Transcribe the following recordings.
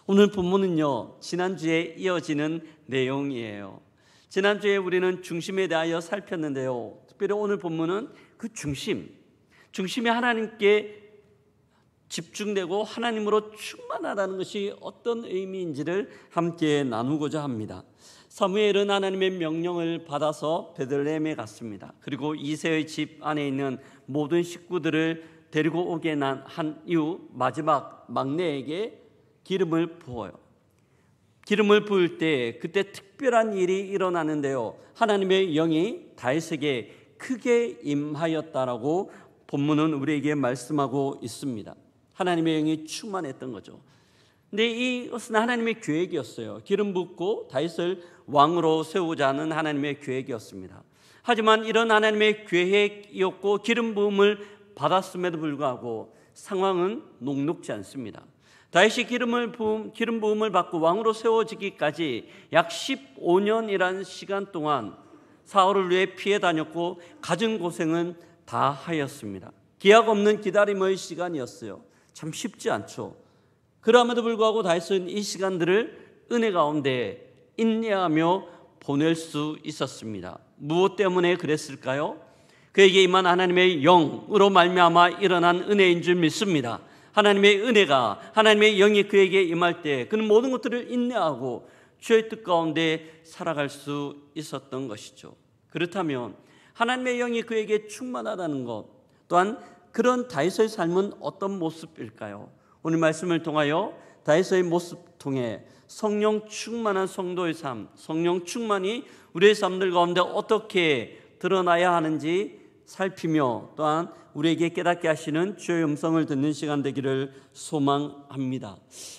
오늘 본문은요, 지난주에 이어지는 내용이에요. 지난주에 우리는 중심에 대하여 살폈는데요, 특별히 오늘 본문은 그 중심이 하나님께 집중되고 하나님으로 충만하다는 것이 어떤 의미인지를 함께 나누고자 합니다. 사무엘은 하나님의 명령을 받아서 베들레헴에 갔습니다. 그리고 이새의 집 안에 있는 모든 식구들을 데리고 오게 한 이후 마지막 막내에게 기름을 부어요. 기름을 부을 때 그때 특별한 일이 일어나는데요, 하나님의 영이 다윗에게 크게 임하였다라고 본문은 우리에게 말씀하고 있습니다. 하나님의 영이 충만했던 거죠. 근데 이것은 하나님의 계획이었어요. 기름 붓고 다윗을 왕으로 세우자 하는 하나님의 계획이었습니다. 하지만 이런 하나님의 계획이었고 기름 부음을 받았음에도 불구하고 상황은 녹록지 않습니다. 다윗이 기름 부음을 받고 왕으로 세워지기까지 약 15년이라는 시간 동안 사울을 위해 피해 다녔고 갖은 고생은 다 하였습니다. 기약 없는 기다림의 시간이었어요. 참 쉽지 않죠. 그럼에도 불구하고 다윗은 이 시간들을 은혜 가운데 인내하며 보낼 수 있었습니다. 무엇 때문에 그랬을까요? 그에게 임한 하나님의 영으로 말미암아 일어난 은혜인 줄 믿습니다. 하나님의 은혜가, 하나님의 영이 그에게 임할 때 그는 모든 것들을 인내하고 주의 뜻 가운데 살아갈 수 있었던 것이죠. 그렇다면 하나님의 영이 그에게 충만하다는 것, 또한 그런 다윗의 삶은 어떤 모습일까요? 오늘 말씀을 통하여 다윗의 모습 통해 성령 충만한 성도의 삶, 성령 충만이 우리의 삶들 가운데 어떻게 드러나야 하는지 살피며 또한 우리에게 깨닫게 하시는 주의 음성을 듣는 시간 되기를 소망합니다.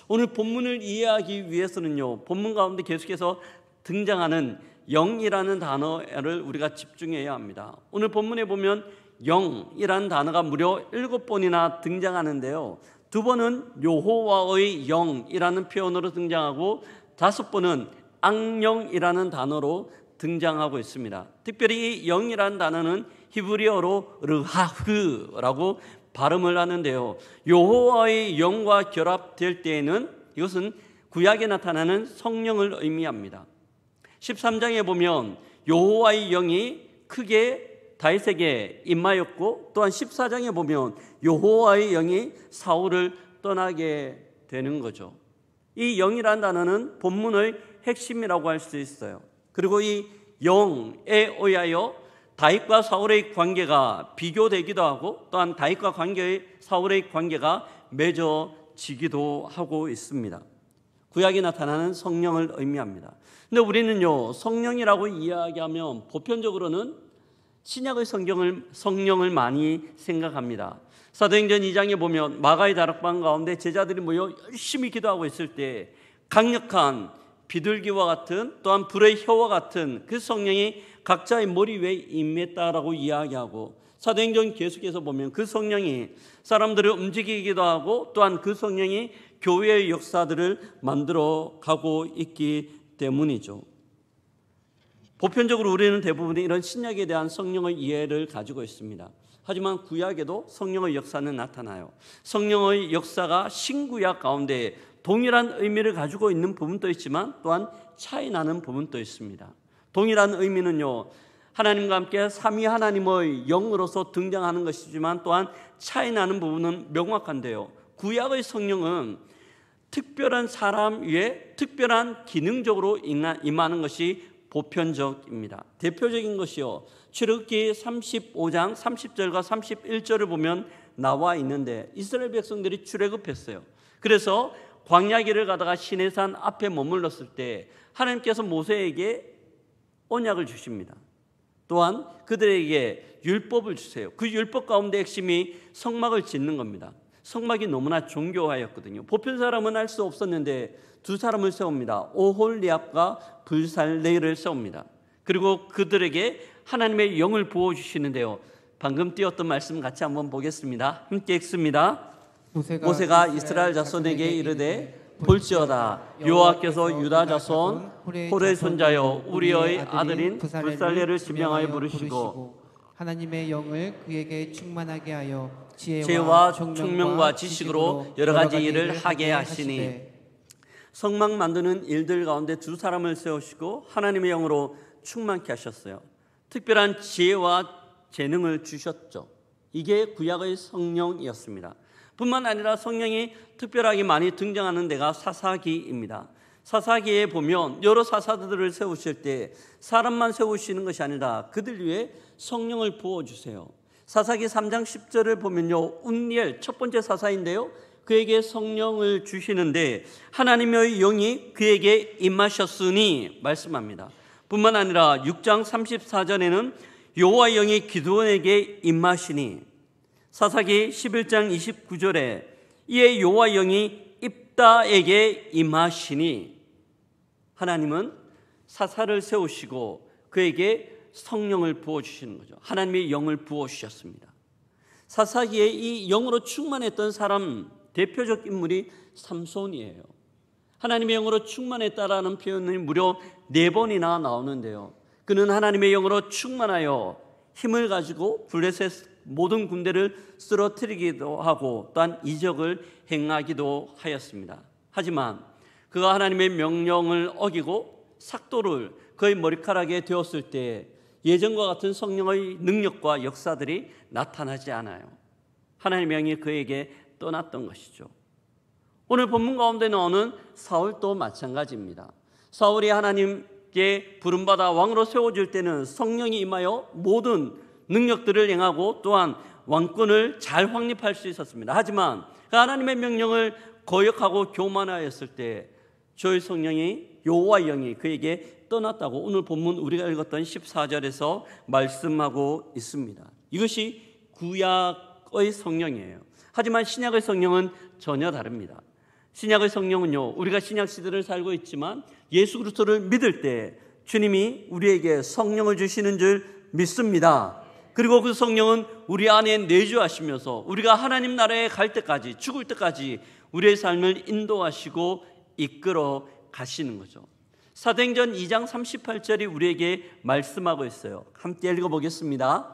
오늘 본문을 이해하기 위해서는요, 본문 가운데 계속해서 등장하는 영이라는 단어를 우리가 집중해야 합니다. 오늘 본문에 보면 영이라는 단어가 무려 7번이나 등장하는데요, 2번은 여호와의 영이라는 표현으로 등장하고 5번은 악령이라는 단어로 등장하고 있습니다. 특별히 이 영이라는 단어는 히브리어로 르하흐라고 발음을 하는데요, 여호와의 영과 결합될 때에는 이것은 구약에 나타나는 성령을 의미합니다. 13장에 보면 여호와의 영이 크게 다윗에게 임하였고, 또한 14장에 보면 여호와의 영이 사울을 떠나게 되는 거죠. 이 영이라는 단어는 본문의 핵심이라고 할 수 있어요. 그리고 이 영에 의하여 다윗과 사울의 관계가 비교되기도 하고, 또한 다윗과 사울의 관계가 맺어지기도 하고 있습니다. 구약에 나타나는 성령을 의미합니다. 근데 우리는요, 성령이라고 이야기하면 보편적으로는 신약의 성령을 많이 생각합니다. 사도행전 2장에 보면 마가의 다락방 가운데 제자들이 모여 열심히 기도하고 있을 때 강력한 비둘기와 같은, 또한 불의 혀와 같은 그 성령이 각자의 머리 위에 임했다라고 이야기하고, 사도행전 계속해서 보면 그 성령이 사람들을 움직이기도 하고, 또한 그 성령이 교회의 역사들을 만들어 가고 있기 때문이죠. 보편적으로 우리는 대부분 이런 신약에 대한 성령의 이해를 가지고 있습니다. 하지만 구약에도 성령의 역사는 나타나요. 성령의 역사가 신구약 가운데 동일한 의미를 가지고 있는 부분도 있지만 또한 차이 나는 부분도 있습니다. 동일한 의미는요, 하나님과 함께 삼위 하나님의 영으로서 등장하는 것이지만 또한 차이 나는 부분은 명확한데요, 구약의 성령은 특별한 사람 위에 특별한 기능적으로 임하는 것이 보편적입니다. 대표적인 것이요, 출애굽기 35장 30절과 31절을 보면 나와 있는데, 이스라엘 백성들이 출애굽했어요. 그래서 광야길을 가다가 시내산 앞에 머물렀을 때 하나님께서 모세에게 언약을 주십니다. 또한 그들에게 율법을 주세요. 그 율법 가운데 핵심이 성막을 짓는 겁니다. 성막이 너무나 정교하였거든요. 보편 사람은 할 수 없었는데 두 사람을 세웁니다. 오홀리압과 불살레를 세웁니다. 그리고 그들에게 하나님의 영을 부어주시는데요, 방금 띄웠던 말씀 같이 한번 보겠습니다. 함께 읽습니다. 모세가 이스라엘 자손에게 이르되 볼지어다, 여호와께서 유다 자손 홀의 손자여 우리의 아들인 불살레를 지명하여 부르시고 하나님의 영을 그에게 충만하게 하여 지혜와 총명과 지식으로 여러 가지 일을 하게 하시니. 성막 만드는 일들 가운데 두 사람을 세우시고 하나님의 영으로 충만케 하셨어요. 특별한 지혜와 재능을 주셨죠. 이게 구약의 성령이었습니다. 뿐만 아니라 성령이 특별하게 많이 등장하는 데가 사사기입니다. 사사기에 보면 여러 사사들을 세우실 때 사람만 세우시는 것이 아니라 그들 위에 성령을 부어주세요. 사사기 3장 10절을 보면요, 운니엘 첫 번째 사사인데요, 그에게 성령을 주시는데 하나님의 영이 그에게 임하셨으니 말씀합니다. 뿐만 아니라 6장 34절에는 여호와의 영이 기드온에게 임하시니, 사사기 11장 29절에 이에 여호와의 영이 입다에게 임하시니, 하나님은 사사를 세우시고 그에게 성령을 부어주시는 거죠. 하나님의 영을 부어주셨습니다. 사사기에 이 영으로 충만했던 사람 대표적 인물이 삼손이에요. 하나님의 영으로 충만했다라는 표현이 무려 4번이나 나오는데요, 그는 하나님의 영으로 충만하여 힘을 가지고 블레셋 모든 군대를 쓰러뜨리기도 하고 또한 이적을 행하기도 하였습니다. 하지만 그가 하나님의 명령을 어기고 삭도를 그의 머리카락에 대었을 때 예전과 같은 성령의 능력과 역사들이 나타나지 않아요. 하나님의 영이 그에게 떠났던 것이죠. 오늘 본문 가운데 나오는 사울도 마찬가지입니다. 사울이 하나님께 부름받아 왕으로 세워질 때는 성령이 임하여 모든 능력들을 행하고 또한 왕권을 잘 확립할 수 있었습니다. 하지만 그 하나님의 명령을 거역하고 교만하였을 때 주의 성령이, 여호와의 영이 그에게 떠났다고 오늘 본문 우리가 읽었던 14절에서 말씀하고 있습니다. 이것이 구약의 성령이에요. 하지만 신약의 성령은 전혀 다릅니다. 신약의 성령은요, 우리가 신약 시대를 살고 있지만 예수 그리스도를 믿을 때 주님이 우리에게 성령을 주시는 줄 믿습니다. 그리고 그 성령은 우리 안에 내주하시면서 우리가 하나님 나라에 갈 때까지, 죽을 때까지 우리의 삶을 인도하시고 이끌어 가시는 거죠. 사도행전 2장 38절이 우리에게 말씀하고 있어요. 함께 읽어보겠습니다.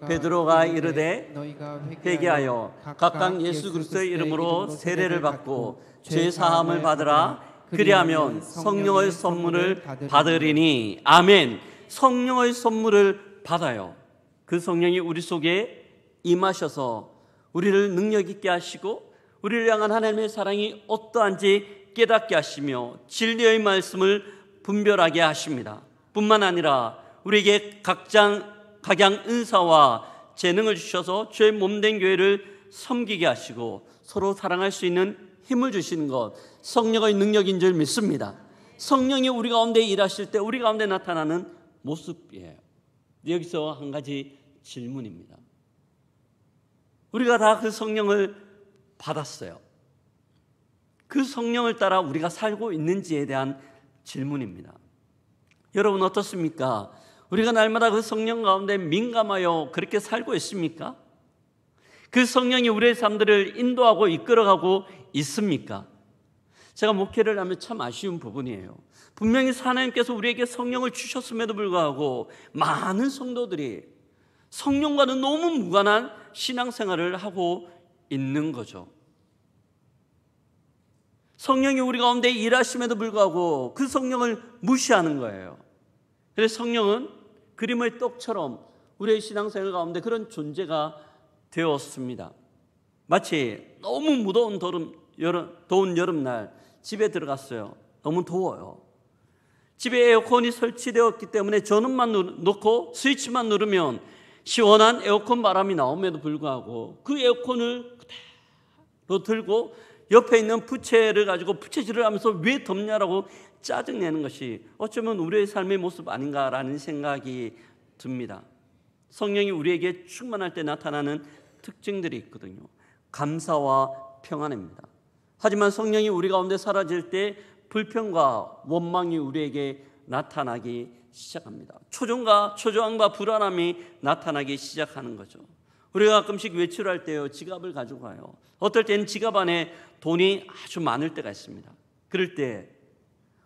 베드로가 이르되 너희가 회개하여 각각 예수 그리스도의 이름으로 세례를 받고 죄 사함을 받으라. 그리하면 성령의 선물을 받으리니. 아멘. 성령의 선물을 받아요. 그 성령이 우리 속에 임하셔서 우리를 능력 있게 하시고 우리를 향한 하나님의 사랑이 어떠한지 깨닫게 하시며 진리의 말씀을 분별하게 하십니다. 뿐만 아니라 우리에게 각양 은사와 재능을 주셔서 주의 몸된 교회를 섬기게 하시고 서로 사랑할 수 있는 힘을 주시는 것, 성령의 능력인 줄 믿습니다. 성령이 우리 가운데 일하실 때 우리 가운데 나타나는 모습이에요. 여기서 한 가지 질문입니다. 우리가 다 그 성령을 받았어요. 그 성령을 따라 우리가 살고 있는지에 대한 질문입니다. 여러분 어떻습니까? 우리가 날마다 그 성령 가운데 민감하여 그렇게 살고 있습니까? 그 성령이 우리의 삶들을 인도하고 이끌어가고 있습니까? 제가 목회를 하면 참 아쉬운 부분이에요. 분명히 하나님께서 우리에게 성령을 주셨음에도 불구하고 많은 성도들이 성령과는 너무 무관한 신앙생활을 하고 있는 거죠. 성령이 우리 가운데 일하심에도 불구하고 그 성령을 무시하는 거예요. 그래서 성령은 그림의 떡처럼 우리의 신앙생활 가운데 그런 존재가 되었습니다. 마치 너무 무더운 더운 여름날 집에 들어갔어요. 너무 더워요. 집에 에어컨이 설치되었기 때문에 전원만 놓고 스위치만 누르면 시원한 에어컨 바람이 나옴에도 불구하고 그 에어컨을 그대로 들고 옆에 있는 부채를 가지고 부채질을 하면서 왜 덥냐라고 짜증내는 것이 어쩌면 우리의 삶의 모습 아닌가라는 생각이 듭니다. 성령이 우리에게 충만할 때 나타나는 특징들이 있거든요. 감사와 평안입니다. 하지만 성령이 우리 가운데 사라질 때 불평과 원망이 우리에게 나타나기 시작합니다. 초조함과 불안함이 나타나기 시작하는 거죠. 우리가 가끔씩 외출할 때요, 지갑을 가지고 가요. 어떨 때는 지갑 안에 돈이 아주 많을 때가 있습니다. 그럴 때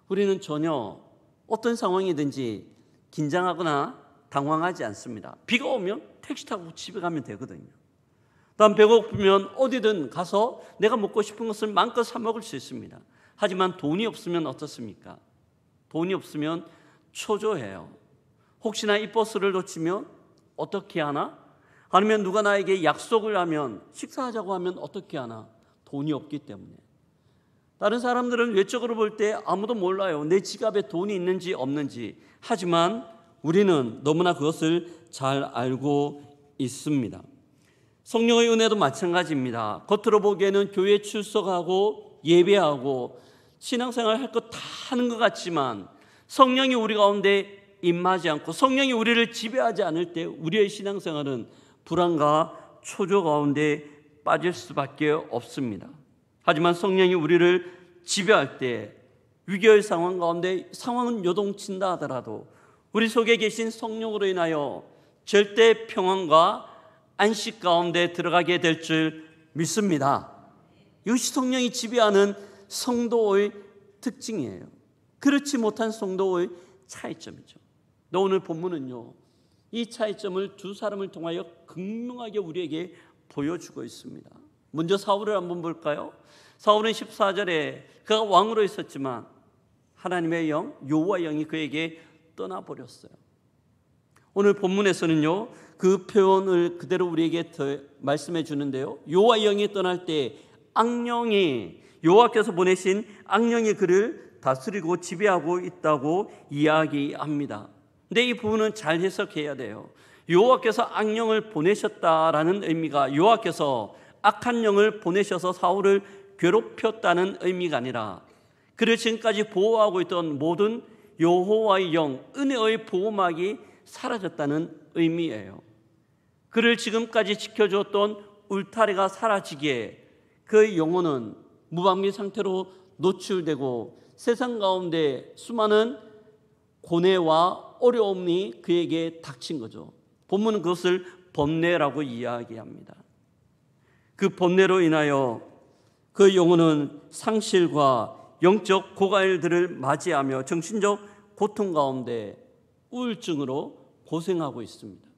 우리는 전혀 어떤 상황이든지 긴장하거나 당황하지 않습니다. 비가 오면 택시 타고 집에 가면 되거든요. 다음 배고프면 어디든 가서 내가 먹고 싶은 것을 마음껏 사 먹을 수 있습니다. 하지만 돈이 없으면 어떻습니까? 돈이 없으면 초조해요. 혹시나 이 버스를 놓치면 어떻게 하나? 아니면 누가 나에게 약속을 하면, 식사하자고 하면 어떻게 하나? 돈이 없기 때문에. 다른 사람들은 외적으로 볼 때 아무도 몰라요. 내 지갑에 돈이 있는지 없는지. 하지만 우리는 너무나 그것을 잘 알고 있습니다. 성령의 은혜도 마찬가지입니다. 겉으로 보기에는 교회에 출석하고 예배하고 신앙생활 할 것 다 하는 것 같지만 성령이 우리 가운데 임하지 않고 성령이 우리를 지배하지 않을 때 우리의 신앙생활은 불안과 초조 가운데 빠질 수밖에 없습니다. 하지만 성령이 우리를 지배할 때 위기의 상황 가운데 상황은 요동친다 하더라도 우리 속에 계신 성령으로 인하여 절대 평안과 안식 가운데 들어가게 될 줄 믿습니다. 이것이 성령이 지배하는 성도의 특징이에요. 그렇지 못한 성도의 차이점이죠. 오늘 본문은요, 이 차이점을 두 사람을 통하여 극명하게 우리에게 보여주고 있습니다. 먼저 사울을 한번 볼까요? 사울은 14절에 그가 왕으로 있었지만 하나님의 영, 여호와의 영이 그에게 떠나버렸어요. 오늘 본문에서는요, 그 표현을 그대로 우리에게 더 말씀해 주는데요, 여호와의 영이 떠날 때 악령이, 여호와께서 보내신 악령이 그를 다스리고 지배하고 있다고 이야기합니다. 근데 이 부분은 잘 해석해야 돼요. 여호와께서 악령을 보내셨다라는 의미가 여호와께서 악한 영을 보내셔서 사울을 괴롭혔다는 의미가 아니라 그를 지금까지 보호하고 있던 모든 여호와의 영, 은혜의 보호막이 사라졌다는 의미예요. 그를 지금까지 지켜주었던 울타리가 사라지기에 그의 영혼은 무방비 상태로 노출되고 세상 가운데 수많은 고뇌와 어려움이 그에게 닥친 거죠. 본문은 그것을 번뇌라고 이야기합니다. 그 번뇌로 인하여 그 영혼은 상실과 영적 고갈들을 맞이하며 정신적 고통 가운데 우울증으로 고생하고 있습니다.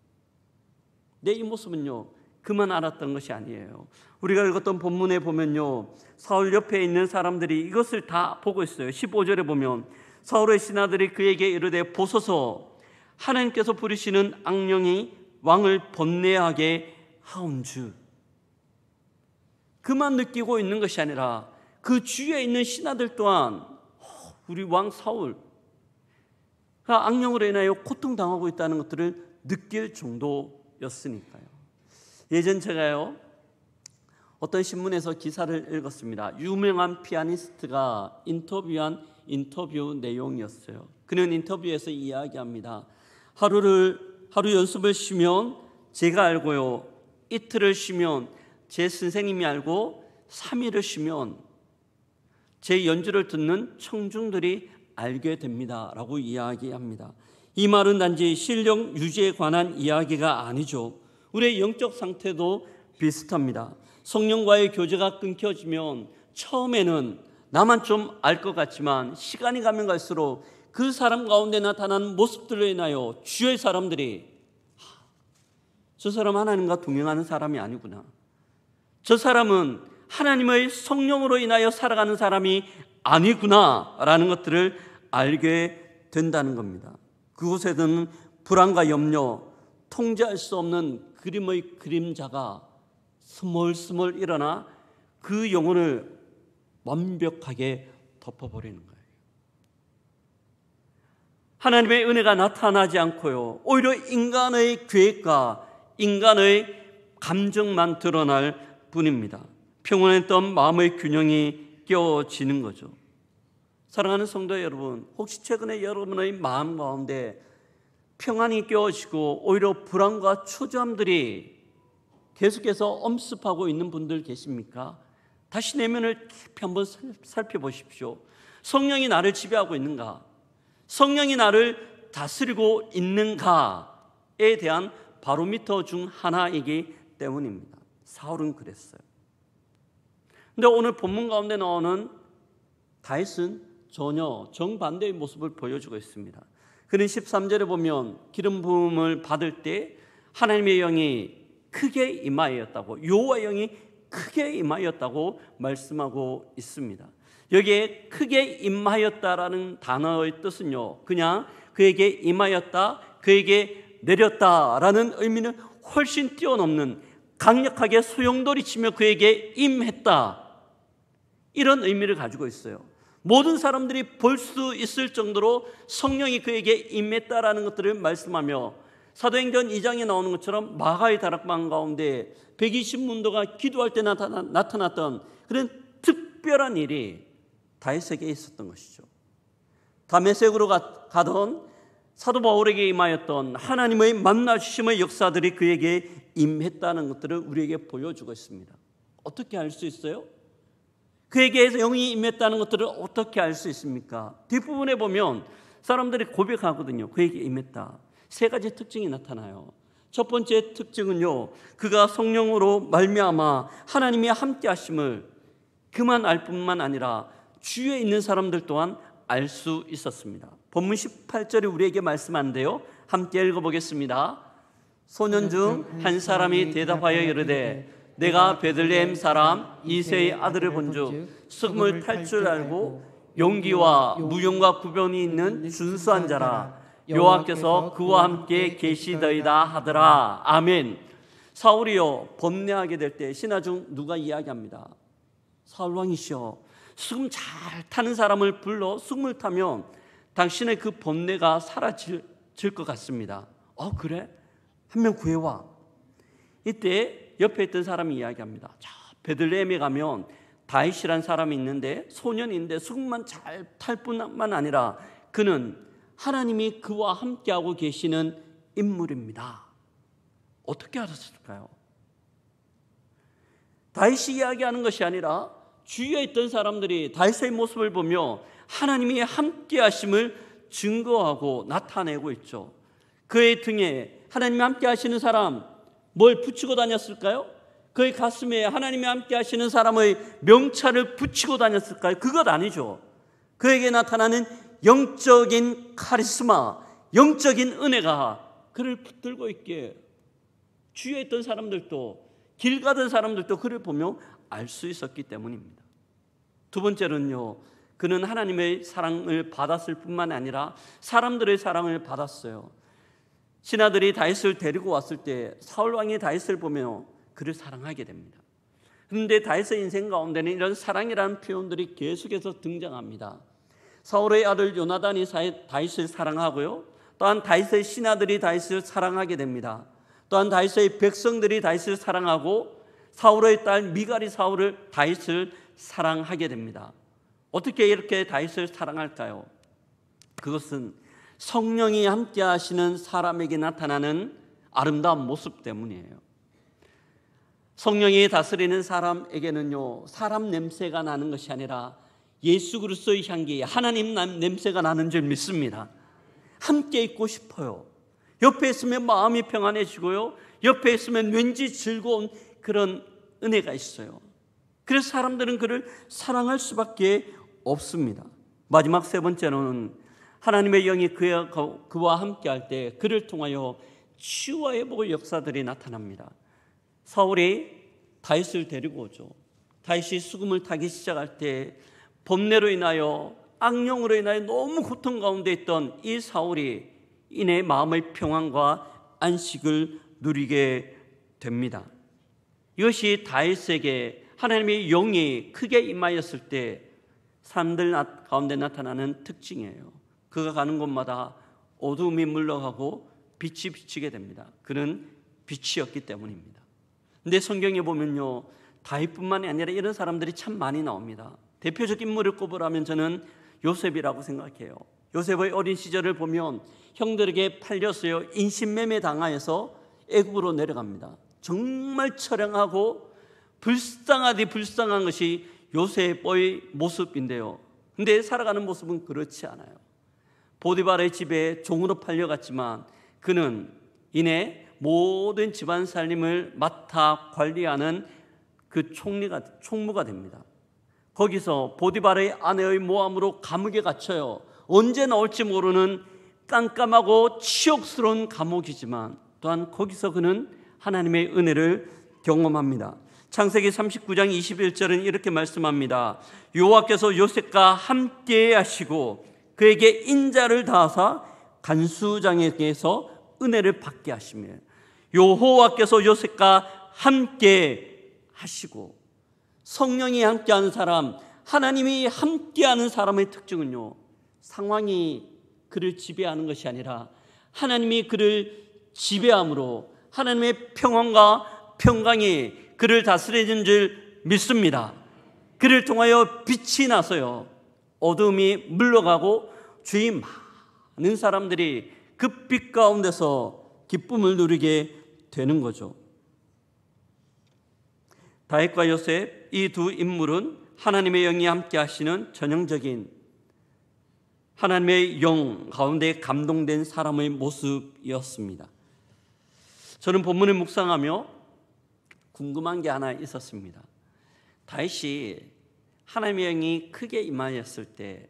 내 이 모습은요, 그만 알았던 것이 아니에요. 우리가 읽었던 본문에 보면요, 사울 옆에 있는 사람들이 이것을 다 보고 있어요. 15절에 보면 사울의 신하들이 그에게 이르되 보소서, 하나님께서 부리시는 악령이 왕을 번뇌하게 하온즉. 그만 느끼고 있는 것이 아니라 그 주위에 있는 신하들 또한 우리 왕 사울가 악령으로 인하여 고통당하고 있다는 것들을 느낄 정도였으니까요. 예전 제가요, 어떤 신문에서 기사를 읽었습니다. 유명한 피아니스트가 인터뷰한 인터뷰 내용이었어요. 그는 인터뷰에서 이야기합니다. 하루 연습을 쉬면 제가 알고요, 이틀을 쉬면 제 선생님이 알고 3일을 쉬면 제 연주를 듣는 청중들이 알게 됩니다 라고 이야기합니다. 이 말은 단지 실력 유지에 관한 이야기가 아니죠. 우리의 영적 상태도 비슷합니다. 성령과의 교제가 끊겨지면 처음에는 나만 좀 알 것 같지만 시간이 가면 갈수록 그 사람 가운데 나타난 모습들로 인하여 주위의 사람들이 저 사람 하나님과 동행하는 사람이 아니구나, 저 사람은 하나님의 성령으로 인하여 살아가는 사람이 아니구나 라는 것들을 알게 된다는 겁니다. 그곳에는 불안과 염려, 통제할 수 없는 그림의 그림자가 스멀스멀 일어나 그 영혼을 완벽하게 덮어버리는 거예요. 하나님의 은혜가 나타나지 않고요, 오히려 인간의 계획과 인간의 감정만 드러날 뿐입니다. 평온했던 마음의 균형이 깨어지는 거죠. 사랑하는 성도 여러분, 혹시 최근에 여러분의 마음 가운데 평안이 깨어지고 오히려 불안과 초조함들이 계속해서 엄습하고 있는 분들 계십니까? 다시 내면을 깊이 한번 살펴보십시오. 성령이 나를 지배하고 있는가? 성령이 나를 다스리고 있는가에 대한 바로미터 중 하나이기 때문입니다. 사울은 그랬어요. 근데 오늘 본문 가운데 나오는 다윗은 전혀 정반대의 모습을 보여주고 있습니다. 그는 13절에 보면 기름 부음을 받을 때 하나님의 영이 크게 임하였다고, 여호와의 영이 크게 임하였다고 말씀하고 있습니다. 여기에 크게 임하였다라는 단어의 뜻은요, 그냥 그에게 임하였다, 그에게 내렸다라는 의미는 훨씬 뛰어넘는, 강력하게 소용돌이치며 그에게 임했다, 이런 의미를 가지고 있어요. 모든 사람들이 볼 수 있을 정도로 성령이 그에게 임했다라는 것들을 말씀하며, 사도행전 2장에 나오는 것처럼 마가의 다락방 가운데 120문도가 기도할 때 나타났던 그런 특별한 일이 다윗에게 있었던 것이죠. 다메섹으로 가던 사도 바울에게 임하였던 하나님의 만나주심의 역사들이 그에게 임했다는 것들을 우리에게 보여주고 있습니다. 어떻게 알 수 있어요? 그에게 영이 임했다는 것들을 어떻게 알 수 있습니까? 뒷부분에 보면 사람들이 고백하거든요. 그에게 임했다. 세 가지 특징이 나타나요. 첫 번째 특징은요, 그가 성령으로 말미암아 하나님이 함께 하심을 그만 알 뿐만 아니라 주위에 있는 사람들 또한 알 수 있었습니다. 본문 18절이 우리에게 말씀하는데요, 함께 읽어보겠습니다. 소년 중 한 사람이 대답하여 이르되 내가 베들레헴 사람 이새의 아들을 본즉 수금을 탈 줄 알고 용기와 무용과 구변이 있는 순수한 자라, 여호와께서 그와 함께 계시더이다 하더라. 아멘. 사울이요, 번뇌하게 될 때 신하 중 누가 이야기합니다. 사울 왕이시여, 수금 잘 타는 사람을 불러 수금을 타면 당신의 그 번뇌가 사라질 것 같습니다. 그래? 한 명 구해와. 이때 옆에 있던 사람이 이야기합니다. 자, 베들레헴에 가면 다윗이란 사람이 있는데 소년인데 수금만 잘 탈 뿐만 아니라 그는 하나님이 그와 함께하고 계시는 인물입니다. 어떻게 알았을까요? 다윗이 이야기하는 것이 아니라 주위에 있던 사람들이 다윗의 모습을 보며 하나님이 함께하심을 증거하고 나타내고 있죠. 그의 등에 하나님이 함께하시는 사람, 뭘 붙이고 다녔을까요? 그의 가슴에 하나님이 함께하시는 사람의 명찰을 붙이고 다녔을까요? 그것 아니죠. 그에게 나타나는 영적인 카리스마, 영적인 은혜가 그를 붙들고 있기에 주위에 있던 사람들도, 길 가던 사람들도 그를 보며 알 수 있었기 때문입니다. 두 번째는요, 그는 하나님의 사랑을 받았을 뿐만 아니라 사람들의 사랑을 받았어요. 신하들이 다윗을 데리고 왔을 때 사울 왕이 다윗을 보며 그를 사랑하게 됩니다. 그런데 다윗의 인생 가운데는 이런 사랑이라는 표현들이 계속해서 등장합니다. 사울의 아들 요나단이 다윗을 사랑하고요, 또한 다윗의 신하들이 다윗을 사랑하게 됩니다. 또한 다윗의 백성들이 다윗을 사랑하고 사울의 딸 미갈이 다윗을 사랑하게 됩니다. 어떻게 이렇게 다윗을 사랑할까요? 그것은 성령이 함께 하시는 사람에게 나타나는 아름다운 모습 때문이에요. 성령이 다스리는 사람에게는요, 사람 냄새가 나는 것이 아니라 예수 그리스도의 향기, 하나님 냄새가 나는 줄 믿습니다. 함께 있고 싶어요. 옆에 있으면 마음이 평안해지고요, 옆에 있으면 왠지 즐거운 그런 은혜가 있어요. 그래서 사람들은 그를 사랑할 수밖에 없습니다. 마지막 세 번째로는 하나님의 영이 그와 함께 할 때 그를 통하여 치유와 회복의 역사들이 나타납니다. 사울이 다윗을 데리고 오죠. 다윗이 수금을 타기 시작할 때 번뇌로 인하여, 악령으로 인하여 너무 고통 가운데 있던 이 사울이 이내 마음의 평안과 안식을 누리게 됩니다. 이것이 다윗에게 하나님의 영이 크게 임하였을 때 사람들 가운데 나타나는 특징이에요. 그가 가는 곳마다 어두움이 물러가고 빛이 비치게 됩니다. 그는 빛이었기 때문입니다. 근데 성경에 보면요, 다윗뿐만이 아니라 이런 사람들이 참 많이 나옵니다. 대표적 인물을 꼽으라면 저는 요셉이라고 생각해요. 요셉의 어린 시절을 보면 형들에게 팔려서요, 인신매매 당하여서 애굽으로 내려갑니다. 정말 처량하고 불쌍하디 불쌍한 것이 요셉의 모습인데요, 근데 살아가는 모습은 그렇지 않아요. 보디발의 집에 종으로 팔려갔지만 그는 이내 모든 집안 살림을 맡아 관리하는 그 총무가 됩니다. 거기서 보디발의 아내의 모함으로 감옥에 갇혀요. 언제 나올지 모르는 깜깜하고 치욕스러운 감옥이지만 또한 거기서 그는 하나님의 은혜를 경험합니다. 창세기 39장 21절은 이렇게 말씀합니다. 여호와께서 요셉과 함께 하시고 그에게 인자를 다하사 간수장에게서 은혜를 받게 하시며, 여호와께서 요셉과 함께 하시고, 성령이 함께하는 사람, 하나님이 함께하는 사람의 특징은요, 상황이 그를 지배하는 것이 아니라 하나님이 그를 지배함으로 하나님의 평안과 평강이 그를 다스리는 줄 믿습니다. 그를 통하여 빛이 나서요 어둠이 물러가고 주위 많은 사람들이 그 빛 가운데서 기쁨을 누리게 되는 거죠. 다윗과 요셉, 이 두 인물은 하나님의 영이 함께 하시는 전형적인 하나님의 영 가운데 감동된 사람의 모습이었습니다. 저는 본문을 묵상하며 궁금한 게 하나 있었습니다. 다윗이 하나님의 영이 크게 임하였을 때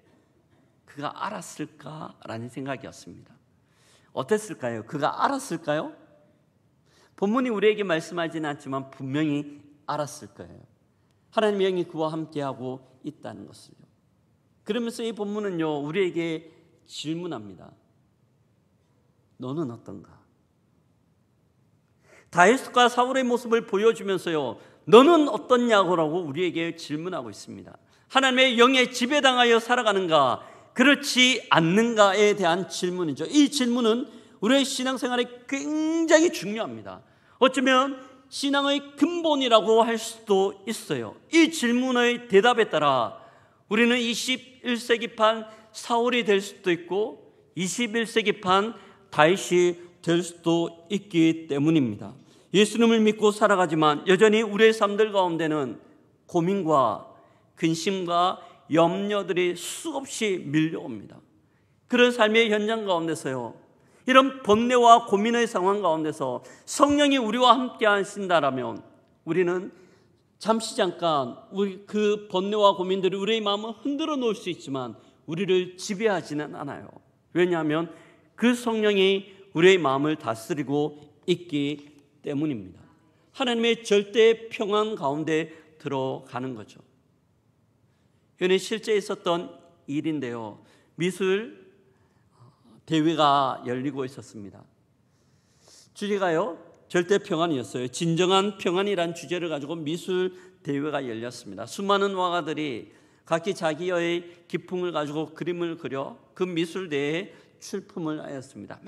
그가 알았을까라는 생각이었습니다. 어땠을까요? 그가 알았을까요? 본문이 우리에게 말씀하지는 않지만 분명히 알았을 거예요. 하나님의 영이 그와 함께하고 있다는 것을요. 그러면서 이 본문은요 우리에게 질문합니다. 너는 어떤가? 다윗과 사울의 모습을 보여주면서요 너는 어떻냐고 우리에게 질문하고 있습니다. 하나님의 영에 지배당하여 살아가는가, 그렇지 않는가에 대한 질문이죠. 이 질문은 우리의 신앙생활에 굉장히 중요합니다. 어쩌면 신앙의 근본이라고 할 수도 있어요. 이 질문의 대답에 따라 우리는 21세기판 사울이 될 수도 있고 21세기판 다윗이 될 수도 있기 때문입니다. 예수님을 믿고 살아가지만 여전히 우리의 삶들 가운데는 고민과 근심과 염려들이 수없이 밀려옵니다. 그런 삶의 현장 가운데서요 이런 번뇌와 고민의 상황 가운데서 성령이 우리와 함께 하신다라면 우리는 잠시 잠깐 우리 그 번뇌와 고민들이 우리의 마음을 흔들어 놓을 수 있지만 우리를 지배하지는 않아요. 왜냐하면 그 성령이 우리의 마음을 다스리고 있기 때문입니다. 하나님의 절대 평안 가운데 들어가는 거죠. 이는 실제 있었던 일인데요. 미술 대회가 열리고 있었습니다. 주제가요 절대 평안이었어요. 진정한 평안이란 주제를 가지고 미술 대회가 열렸습니다. 수많은 화가들이 각기 자기의 기풍을 가지고 그림을 그려 그 미술 대회에 출품을 하였습니다.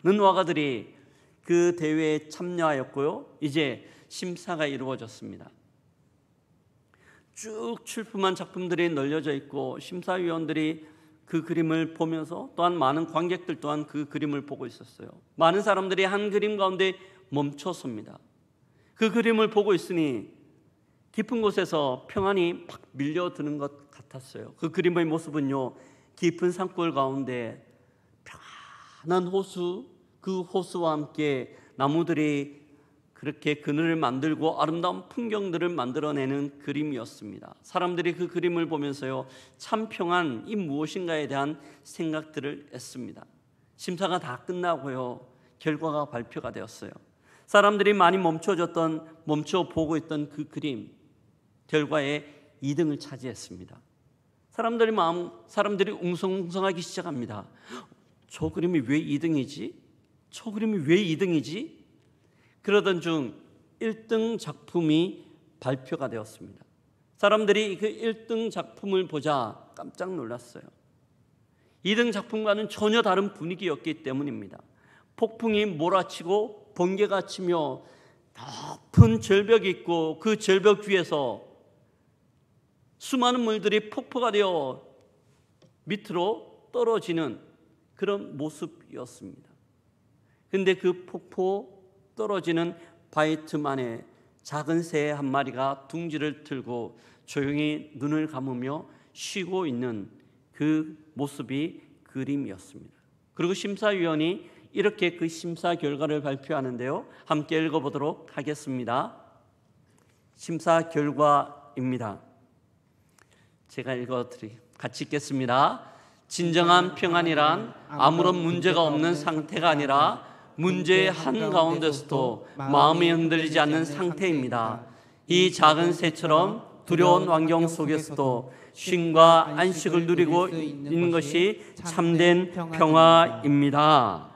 많은 화가들이 그 대회에 참여하였고요. 이제 심사가 이루어졌습니다. 쭉 출품한 작품들이 널려져 있고 심사위원들이 그 그림을 보면서 또한 많은 관객들 또한 그 그림을 보고 있었어요. 많은 사람들이 한 그림 가운데 멈춰섭니다. 그 그림을 보고 있으니 깊은 곳에서 평안이 막 밀려드는 것 같았어요. 그 그림의 모습은요 깊은 산골 가운데 편안한 호수, 그 호수와 함께 나무들이 그렇게 그늘을 만들고 아름다운 풍경들을 만들어내는 그림이었습니다. 사람들이 그 그림을 보면서요 참 평안이 무엇인가에 대한 생각들을 했습니다. 심사가 다 끝나고요 결과가 발표가 되었어요. 사람들이 많이 멈춰 보고 있던 그 그림 결과에 2등을 차지했습니다. 사람들이 웅성웅성하기 시작합니다. 저 그림이 왜 2등이지? 저 그림이 왜 2등이지? 그러던 중 1등 작품이 발표가 되었습니다. 사람들이 그 1등 작품을 보자 깜짝 놀랐어요. 2등 작품과는 전혀 다른 분위기였기 때문입니다. 폭풍이 몰아치고 번개가 치며 높은 절벽이 있고 그 절벽 위에서 수많은 물들이 폭포가 되어 밑으로 떨어지는 그런 모습이었습니다. 그런데 그 폭포 떨어지는 바위 틈 안에 작은 새 한 마리가 둥지를 틀고 조용히 눈을 감으며 쉬고 있는 그 모습이 그림이었습니다. 그리고 심사위원이 이렇게 그 심사 결과를 발표하는데요. 함께 읽어보도록 하겠습니다. 심사 결과입니다. 제가 같이 읽겠습니다. 진정한 평안이란 아무런 문제가 없는 상태가 아니라 문제의 한가운데서도 마음이 흔들리지 않는 상태입니다. 이 작은 새처럼 두려운 환경 속에서도 쉼과 안식을 누리고 있는 것이 참된 평화입니다.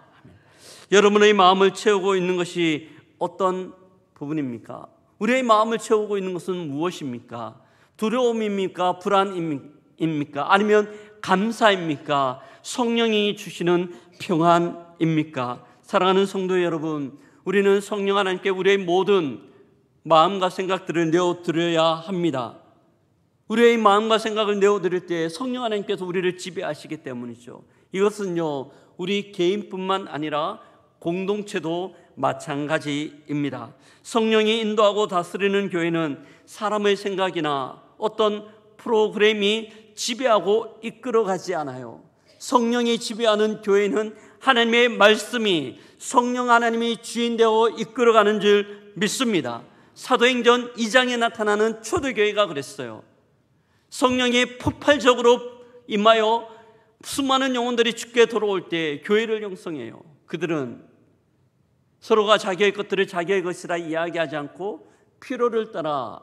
여러분의 마음을 채우고 있는 것이 어떤 부분입니까? 우리의 마음을 채우고 있는 것은 무엇입니까? 두려움입니까? 불안입니까? 아니면 감사입니까? 성령이 주시는 평안입니까? 사랑하는 성도 여러분, 우리는 성령 하나님께 우리의 모든 마음과 생각들을 내어드려야 합니다. 우리의 마음과 생각을 내어드릴 때 성령 하나님께서 우리를 지배하시기 때문이죠. 이것은요, 우리 개인뿐만 아니라 공동체도 마찬가지입니다. 성령이 인도하고 다스리는 교회는 사람의 생각이나 어떤 프로그램이 지배하고 이끌어가지 않아요. 성령이 지배하는 교회는 하나님의 말씀이 성령 하나님이 주인되어 이끌어가는 줄 믿습니다. 사도행전 2장에 나타나는 초대교회가 그랬어요. 성령이 폭발적으로 임하여 수많은 영혼들이 죽게 돌아올 때 교회를 형성해요. 그들은 서로가 자기의 것들을 자기의 것이라 이야기하지 않고 필요를 따라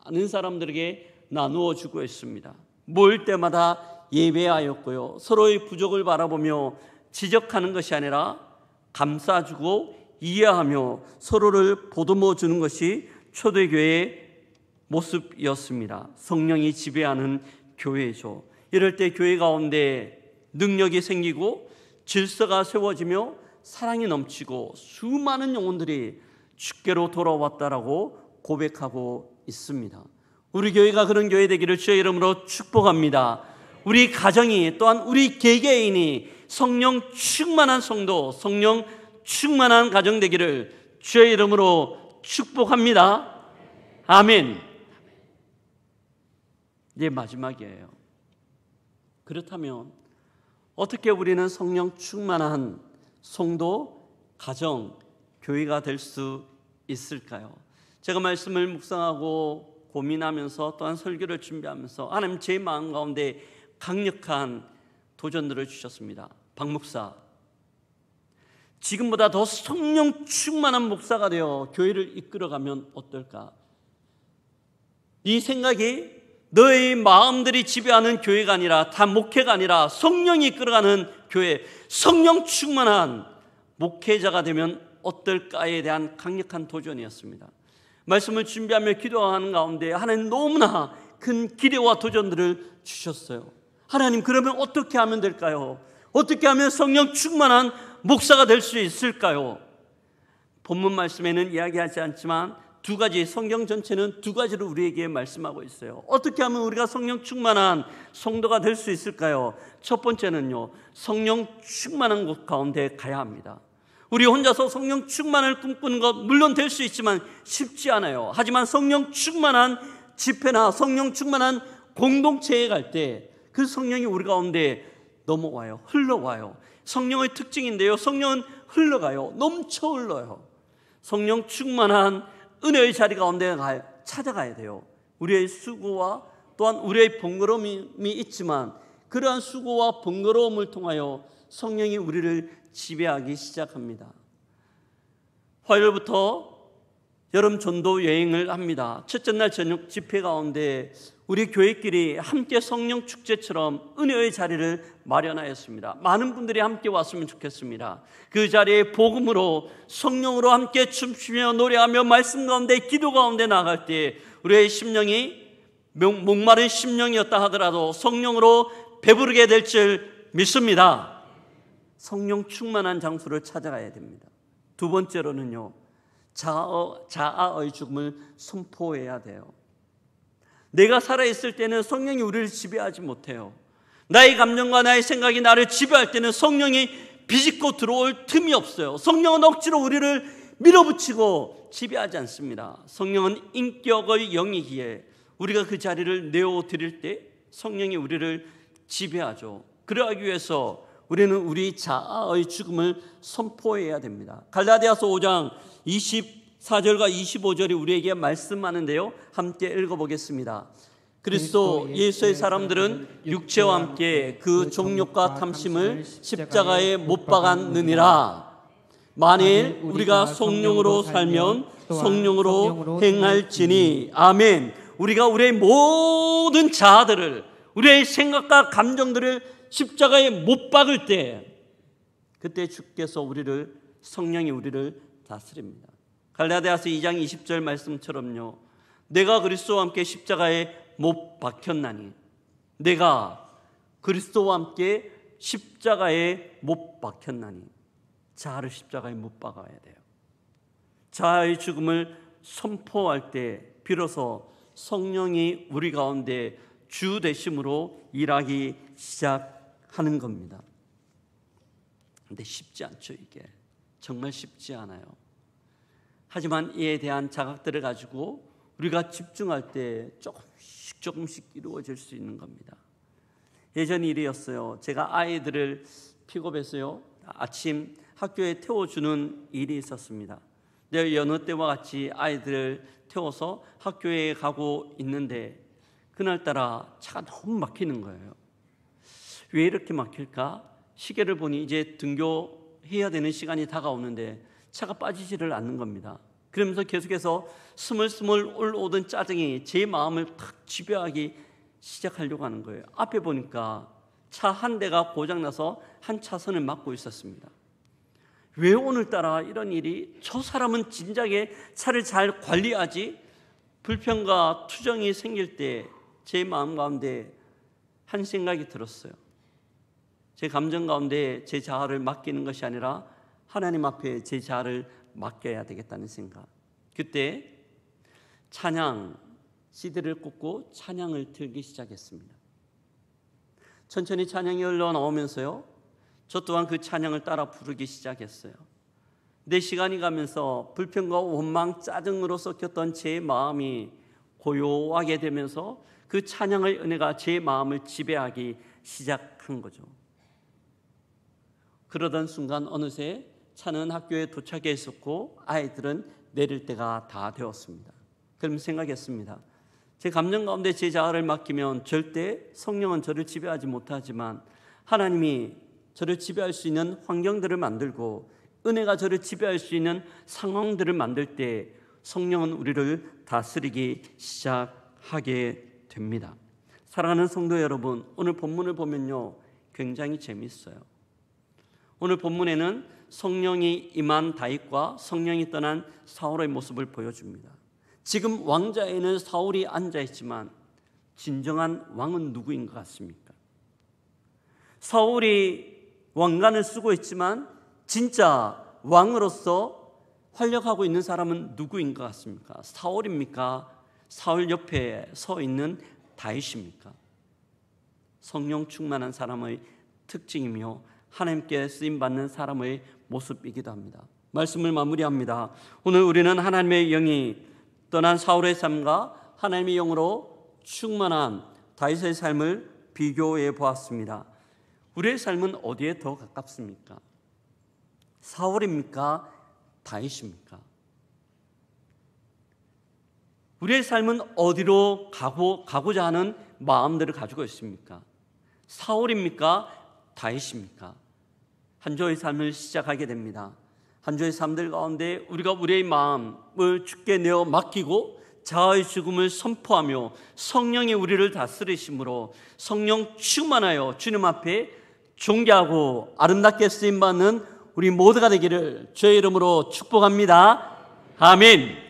많은 사람들에게 나누어 주고 있습니다. 모일 때마다 예배하였고요, 서로의 부족을 바라보며 지적하는 것이 아니라 감싸주고 이해하며 서로를 보듬어 주는 것이 초대교회의 모습이었습니다. 성령이 지배하는 교회죠. 이럴 때 교회 가운데 능력이 생기고 질서가 세워지며 사랑이 넘치고 수많은 영혼들이 주께로 돌아왔다라고 고백하고 있습니다. 우리 교회가 그런 교회 되기를 주의 이름으로 축복합니다. 우리 가정이, 또한 우리 개개인이 성령 충만한 성도, 성령 충만한 가정 되기를 주의 이름으로 축복합니다. 아멘. 이제 마지막이에요. 그렇다면 어떻게 우리는 성령 충만한 성도, 가정, 교회가 될 수 있을까요? 제가 말씀을 묵상하고 고민하면서 또한 설교를 준비하면서 하나님 제 마음 가운데 강력한 도전들을 주셨습니다. 박 목사, 지금보다 더 성령 충만한 목사가 되어 교회를 이끌어가면 어떨까? 이 생각이 너의 마음들이 지배하는 교회가 아니라, 다 목회가 아니라 성령이 이끌어가는 교회, 성령 충만한 목회자가 되면 어떨까에 대한 강력한 도전이었습니다. 말씀을 준비하며 기도하는 가운데 하나님 너무나 큰 기대와 도전들을 주셨어요. 하나님, 그러면 어떻게 하면 될까요? 어떻게 하면 성령 충만한 목사가 될 수 있을까요? 본문 말씀에는 이야기하지 않지만 두 가지, 성경 전체는 두 가지로 우리에게 말씀하고 있어요. 어떻게 하면 우리가 성령 충만한 성도가 될 수 있을까요? 첫 번째는요, 성령 충만한 곳 가운데 가야 합니다. 우리 혼자서 성령 충만을 꿈꾸는 것 물론 될 수 있지만 쉽지 않아요. 하지만 성령 충만한 집회나 성령 충만한 공동체에 갈 때 그 성령이 우리 가운데 넘어와요. 흘러와요. 성령의 특징인데요, 성령은 흘러가요. 넘쳐 흘러요. 성령 충만한 은혜의 자리 가운데 찾아가야 돼요. 우리의 수고와 또한 우리의 번거로움이 있지만 그러한 수고와 번거로움을 통하여 성령이 우리를 지배하기 시작합니다. 화요일부터 여름 전도 여행을 합니다. 첫째 날 저녁 집회 가운데 우리 교회끼리 함께 성령 축제처럼 은혜의 자리를 마련하였습니다. 많은 분들이 함께 왔으면 좋겠습니다. 그 자리에 복음으로, 성령으로 함께 춤추며 노래하며 말씀 가운데, 기도 가운데 나갈 때 우리의 심령이 목마른 심령이었다 하더라도 성령으로 배부르게 될 줄 믿습니다. 성령 충만한 장소를 찾아가야 됩니다. 두 번째로는요, 자아의 죽음을 선포해야 돼요. 내가 살아있을 때는 성령이 우리를 지배하지 못해요. 나의 감정과 나의 생각이 나를 지배할 때는 성령이 비집고 들어올 틈이 없어요. 성령은 억지로 우리를 밀어붙이고 지배하지 않습니다. 성령은 인격의 영이기에 우리가 그 자리를 내어드릴 때 성령이 우리를 지배하죠. 그러기 위해서 우리는 우리 자아의 죽음을 선포해야 됩니다. 갈라디아서 5장 24절과 25절이 우리에게 말씀하는데요, 함께 읽어보겠습니다. 그리스도 예수의 사람들은 육체와 함께 그 정욕과 탐심을 십자가에 못 박았느니라. 만일 우리가 성령으로 살면 성령으로 행할지니. 아멘. 우리가 우리의 모든 자아들을, 우리의 생각과 감정들을 십자가에 못 박을 때, 그때 주께서 성령이 우리를 다스립니다. 갈라디아서 2장 20절 말씀처럼요, 내가 그리스도와 함께 십자가에 못 박혔나니, 내가 그리스도와 함께 십자가에 못 박혔나니, 자아를 십자가에 못 박아야 돼요. 자아의 죽음을 선포할 때 비로소 성령이 우리 가운데 주 되심으로 일하기 시작하는 겁니다. 근데 쉽지 않죠. 이게 정말 쉽지 않아요. 하지만 이에 대한 자각들을 가지고 우리가 집중할 때 조금씩 이루어질 수 있는 겁니다. 예전 일이었어요. 제가 아이들을 픽업해서요, 아침 학교에 태워주는 일이 있었습니다. 내 여느 때와 같이 아이들을 태워서 학교에 가고 있는데 그날따라 차가 너무 막히는 거예요. 왜 이렇게 막힐까? 시계를 보니 이제 등교해야 되는 시간이 다가오는데 차가 빠지지를 않는 겁니다. 그러면서 계속해서 스물스물 올라오던 짜증이 제 마음을 탁 지배하기 시작하려고 하는 거예요. 앞에 보니까 차 한 대가 고장나서 한 차선을 막고 있었습니다. 왜 오늘따라 이런 일이, 저 사람은 진작에 차를 잘 관리하지, 불평과 투정이 생길 때 제 마음 가운데 한 생각이 들었어요. 제 감정 가운데 제 자아를 맡기는 것이 아니라 하나님 앞에 제 자아를 맡겨야 되겠다는 생각. 그때 찬양 CD를 꽂고 찬양을 틀기 시작했습니다. 천천히 찬양이 흘러나오면서요, 저 또한 그 찬양을 따라 부르기 시작했어요. 내 시간이 가면서 불평과 원망, 짜증으로 섞였던 제 마음이 고요하게 되면서 그 찬양의 은혜가 제 마음을 지배하기 시작한 거죠. 그러던 순간 어느새 차는 학교에 도착해 있었고 아이들은 내릴 때가 다 되었습니다. 그럼 생각했습니다. 제 감정 가운데 제 자아를 맡기면 절대 성령은 저를 지배하지 못하지만 하나님이 저를 지배할 수 있는 환경들을 만들고 은혜가 저를 지배할 수 있는 상황들을 만들 때 성령은 우리를 다스리기 시작하게 됩니다. 사랑하는 성도 여러분, 오늘 본문을 보면요, 굉장히 재미있어요. 오늘 본문에는 성령이 임한 다윗과 성령이 떠난 사울의 모습을 보여줍니다. 지금 왕자에는 사울이 앉아있지만 진정한 왕은 누구인 것 같습니까? 사울이 왕관을 쓰고 있지만 진짜 왕으로서 활약하고 있는 사람은 누구인 것 같습니까? 사울입니까? 사울 옆에 서 있는 다윗입니까? 성령 충만한 사람의 특징이며 하나님께 쓰임받는 사람의 모습이기도 합니다. 말씀을 마무리합니다. 오늘 우리는 하나님의 영이 떠난 사울의 삶과 하나님의 영으로 충만한 다윗의 삶을 비교해 보았습니다. 우리의 삶은 어디에 더 가깝습니까? 사울입니까? 다윗입니까? 우리의 삶은 어디로 가고자 하는 마음들을 가지고 있습니까? 사울입니까? 다윗입니까? 한 주의 삶을 시작하게 됩니다. 한 주의 삶들 가운데 우리가 우리의 마음을 주께 내어 맡기고 자아의 죽음을 선포하며 성령이 우리를 다스리심으로 성령 충만하여 주님 앞에 존귀하고 아름답게 쓰임받는 우리 모두가 되기를 주의 이름으로 축복합니다. 아멘.